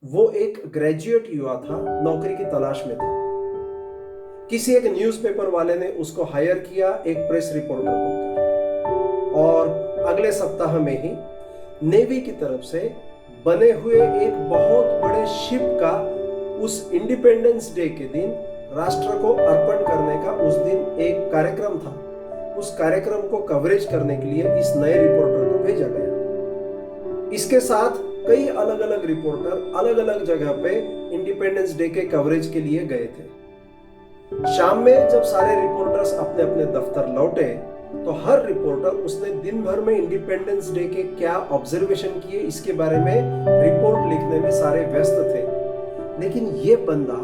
वो एक ग्रेजुएट युवा था, नौकरी की तलाश में था। किसी एक न्यूज़पेपर वाले ने उसको हायर किया एक प्रेस रिपोर्टर बनकर, और अगले सप्ताह में ही नेवी की तरफ से बने हुए एक बहुत बड़े शिप का उस इंडिपेंडेंस डे के दिन राष्ट्र को अर्पण करने का उस दिन एक कार्यक्रम था। उस कार्यक्रम को कवरेज करने के लिए इस नए रिपोर्टर को भेजा गया। इसके साथ कई अलग अलग रिपोर्टर अलग अलग जगह पे इंडिपेंडेंस डे के कवरेज के लिए गए थे। शाम में जब सारे रिपोर्टर्स अपने अपने दफ्तर लौटे तो हर रिपोर्टर उसने दिन भर में इंडिपेंडेंस डे के क्या ऑब्जर्वेशन किए इसके बारे में रिपोर्ट लिखने में सारे व्यस्त थे। लेकिन ये बंदा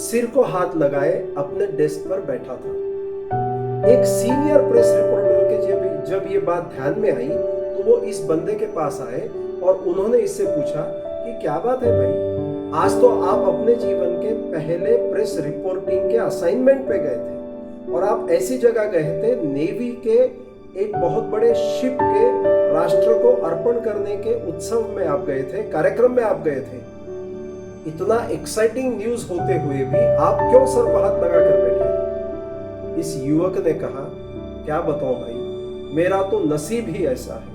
सिर को हाथ लगाए अपने डेस्क पर बैठा था। एक सीनियर प्रेस रिपोर्टर के जब ये बात ध्यान में आई तो वो इस बंदे के पास आए और उन्होंने इससे पूछा कि क्या बात है भाई, आज तो आप अपने जीवन के पहले प्रेस रिपोर्टिंग के असाइनमेंट पे गए थे और आप ऐसी जगह गए थे, नेवी के एक बहुत बड़े शिप के राष्ट्र को अर्पण करने के उत्सव में आप गए थे, कार्यक्रम में आप गए थे। इतना एक्साइटिंग न्यूज होते हुए भी आप क्यों सर पर हाथ लगा कर बैठे? इस युवक ने कहा, क्या बताऊं भाई, मेरा तो नसीब ही ऐसा है।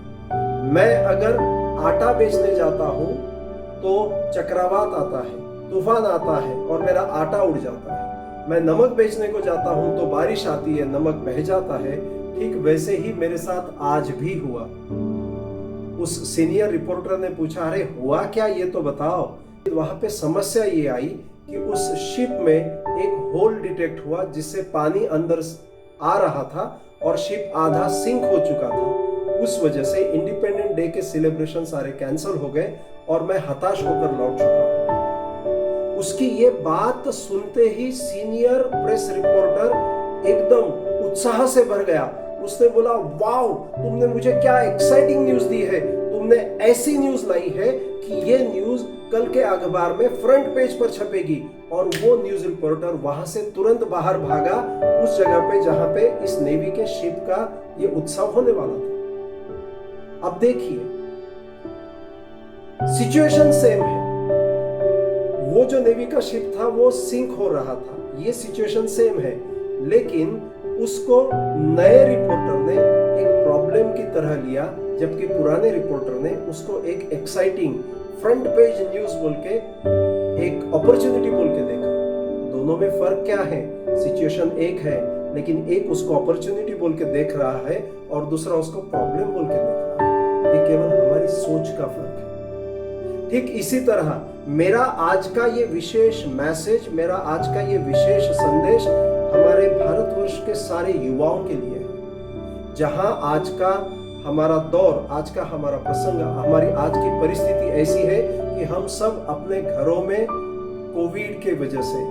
मैं अगर आटा बेचने जाता हूं तो चक्रवात आता है, तूफान आता है और मेरा आटा उड़ जाता है। मैं नमक बेचने को जाता हूं तो बारिश आती है, नमक बह जाता है। ठीक वैसे ही मेरे साथ आज भी हुआ। उस सीनियर रिपोर्टर ने पूछा, अरे हुआ क्या, ये तो बताओ। वहां पे समस्या ये आई कि उस शिप में एक होल डिटेक्ट हुआ जिससे पानी अंदर आ रहा था और शिप आधा सिंक हो चुका था। उस वजह से इंडिपेंडेंट डे के सेलिब्रेशन सारे कैंसिल हो गए और मैं हताश होकर लौट चुका हूं। उसकी ये बात सुनते ही सीनियर प्रेस रिपोर्टर एकदम उत्साह से भर गया। उसने बोला, वाओ, तुमने मुझे क्या एक्साइटिंग न्यूज दी है। तुमने ऐसी न्यूज लाई है कि ये न्यूज कल के अखबार में फ्रंट पेज पर छपेगी। और वो न्यूज रिपोर्टर वहां से तुरंत बाहर भागा उस जगह पे जहां पे इस नेवी के शिप का ये उत्सव होने वाला था। अब देखिए, सिचुएशन सेम है। वो जो नेवी का शिप था वो सिंक हो रहा था, ये सिचुएशन सेम है, लेकिन उसको नए रिपोर्टर ने एक प्रॉब्लम की तरह लिया, जबकि पुराने रिपोर्टर ने उसको एक एक्साइटिंग फ्रंट पेज न्यूज बोल के, एक अपॉर्चुनिटी बोल के देखा। दोनों में फर्क क्या है? सिचुएशन एक है, लेकिन एक उसको अपॉर्चुनिटी बोल के देख रहा है और दूसरा उसको प्रॉब्लम बोल के देख रहा है। ये केवल हमारी सोच का फर्क है। ठीक इसी तरह मेरा आज का ये विशेष मैसेज, मेरा आज का ये विशेष संदेश हमारे भारतवर्ष के सारे युवाओं के लिए है। जहां आज का हमारा दौर, आज का हमारा प्रसंग, हमारी आज की परिस्थिति ऐसी है कि हम सब अपने घरों में कोविड के वजह से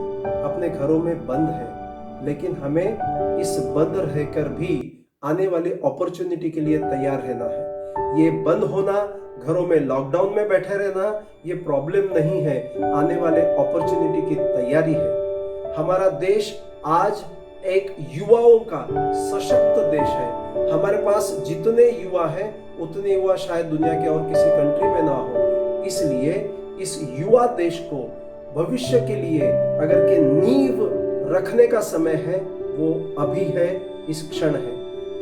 अपने घरों में बंद हैं, लेकिन हमें इस बंद रहकर भी आने वाली अपॉर्चुनिटी के लिए तैयार रहना है। ये बंद होना, घरों में लॉकडाउन में बैठे रहना, ये प्रॉब्लम नहीं है, आने वाले अपॉर्चुनिटी की तैयारी है। हमारा देश आज एक युवाओं का सशक्त देश है। हमारे पास जितने युवा हैं उतने युवा शायद दुनिया के और किसी कंट्री में ना हो। इसलिए इस युवा देश को भविष्य के लिए अगर के नींव रखने का समय है वो अभी है, इस क्षण है।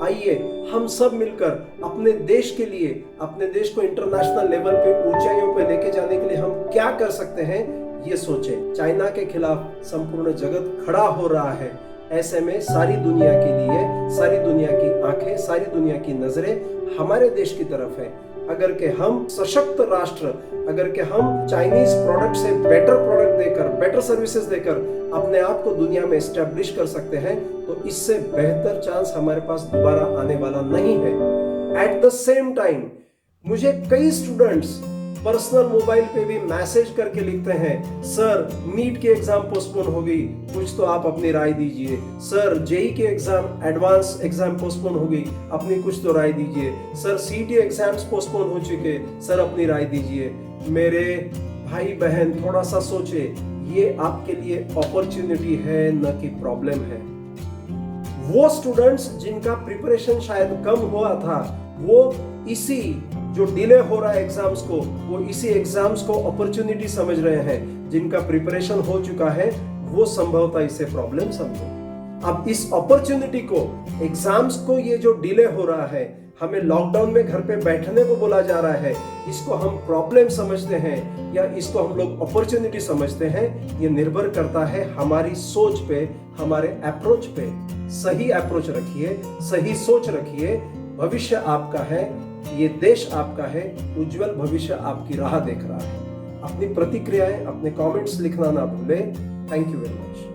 आइए हम सब मिलकर अपने देश के लिए, अपने देश को इंटरनेशनल लेवल पे ऊंचाइयों पे लेके जाने के लिए हम क्या कर सकते हैं ये सोचें। चाइना के खिलाफ संपूर्ण जगत खड़ा हो रहा है। ऐसे में सारी दुनिया के लिए, सारी दुनिया की आंखें, सारी दुनिया की नजरें हमारे देश की तरफ है। अगर के हम सशक्त राष्ट्र, अगर के हम चाइनीज प्रोडक्ट से बेटर प्रोडक्ट देकर, बेटर सर्विसेज देकर अपने आप को दुनिया में एस्टेब्लिश कर सकते हैं, तो इससे बेहतर चांस हमारे पास दोबारा आने वाला नहीं है। एट द सेम टाइम मुझे कई स्टूडेंट्स पर्सनल मोबाइल पे भी मैसेज करके लिखते हैं, सर नीट की एग्जाम पोस्टपोन हो गई, कुछ तो आप अपनी राय दीजिए। सर जेई की एग्जाम, एडवांस एग्जाम पोस्टपोन हो गई, अपनी कुछ तो राय दीजिए। सर सीटी एग्जाम्स पोस्टपोन हो चुके, सर अपनी राय दीजिए। मेरे भाई बहन थोड़ा सा सोचे, ये आपके लिए अपॉर्चुनिटी है न कि प्रॉब्लम है। वो स्टूडेंट्स जिनका प्रिपरेशन शायद कम हुआ था, वो इसी जो डिले हो रहा है एग्जाम्स को, वो इसी एग्जाम्स को अपॉर्चुनिटी समझ रहे हैं। जिनका प्रिपरेशन हो चुका है वो संभवतः इसे प्रॉब्लम समझे। अब इस अपॉर्चुनिटी को, एग्जाम्स को, ये जो डिले हो रहा है, हमें लॉकडाउन में घर पे बैठने को बोला जा रहा है, इसको हम प्रॉब्लम समझते हैं या इसको हम लोग अपॉर्चुनिटी समझते हैं, ये निर्भर करता है हमारी सोच पे, हमारे अप्रोच पे। सही अप्रोच रखिए, सही सोच रखिए। भविष्य आपका है, ये देश आपका है, उज्जवल भविष्य आपकी राह देख रहा है। अपनी प्रतिक्रियाएं, अपने कमेंट्स लिखना ना भूलें। Thank you very much.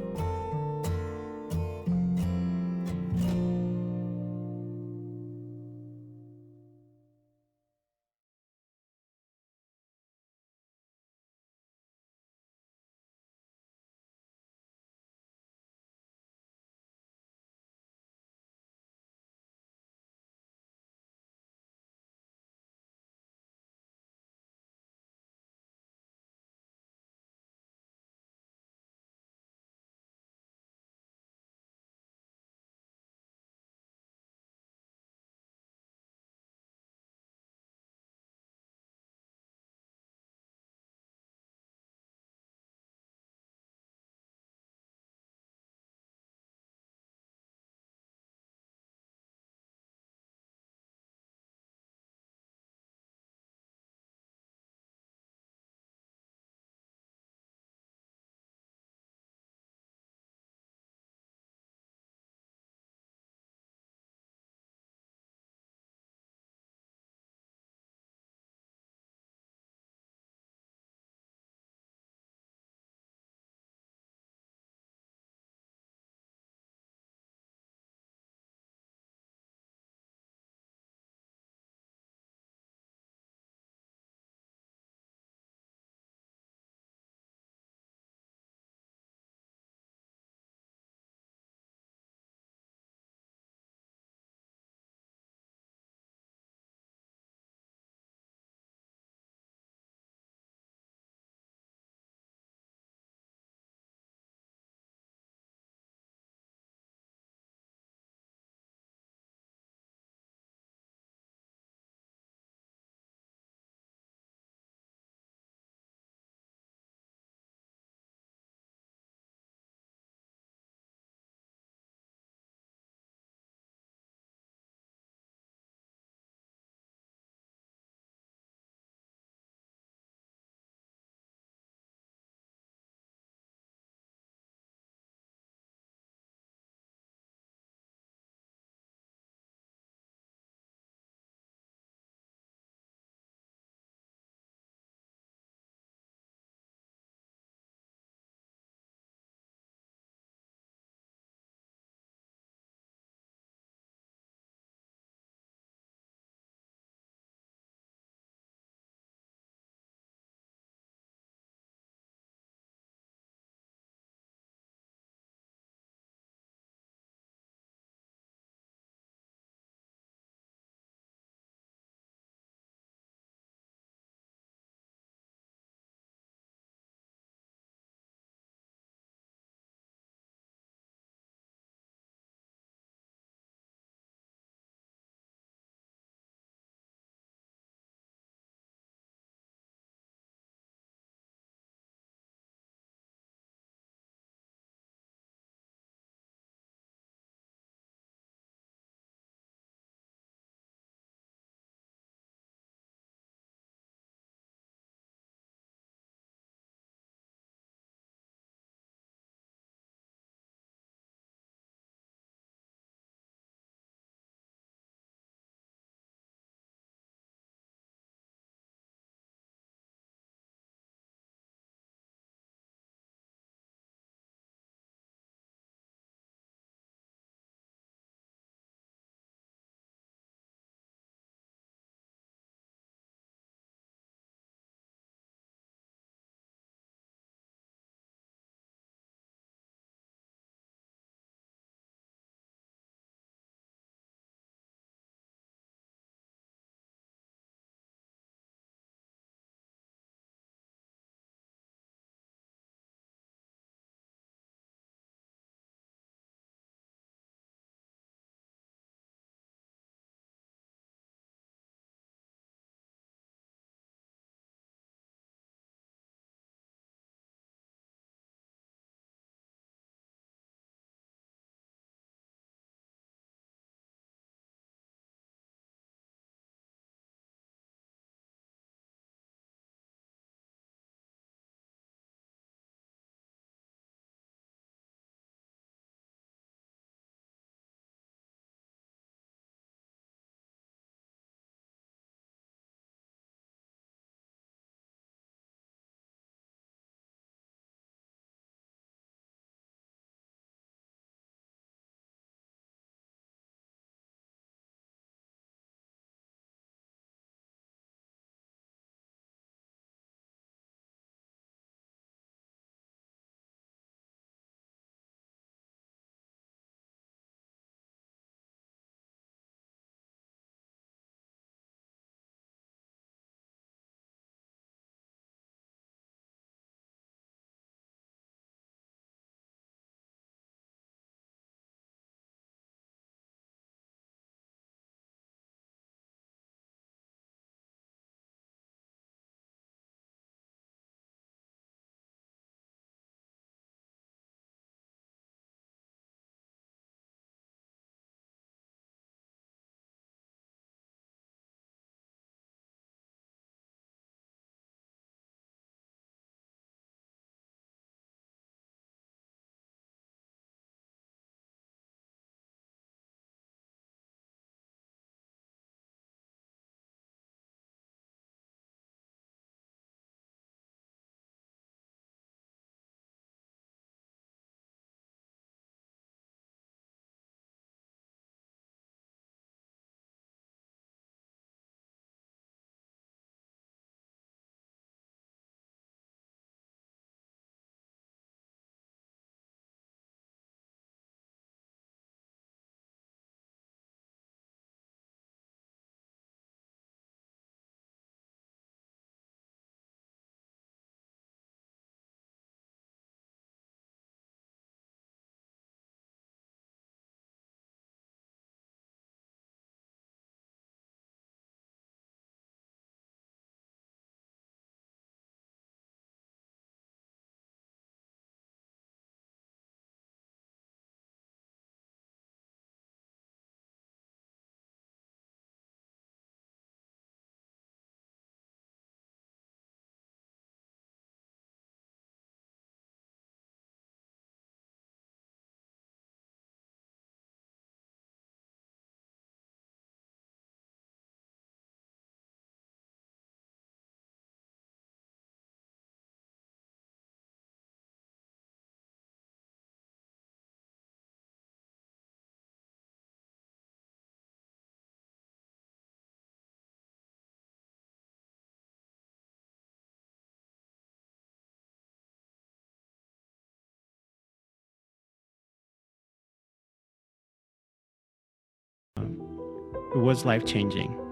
It was life changing.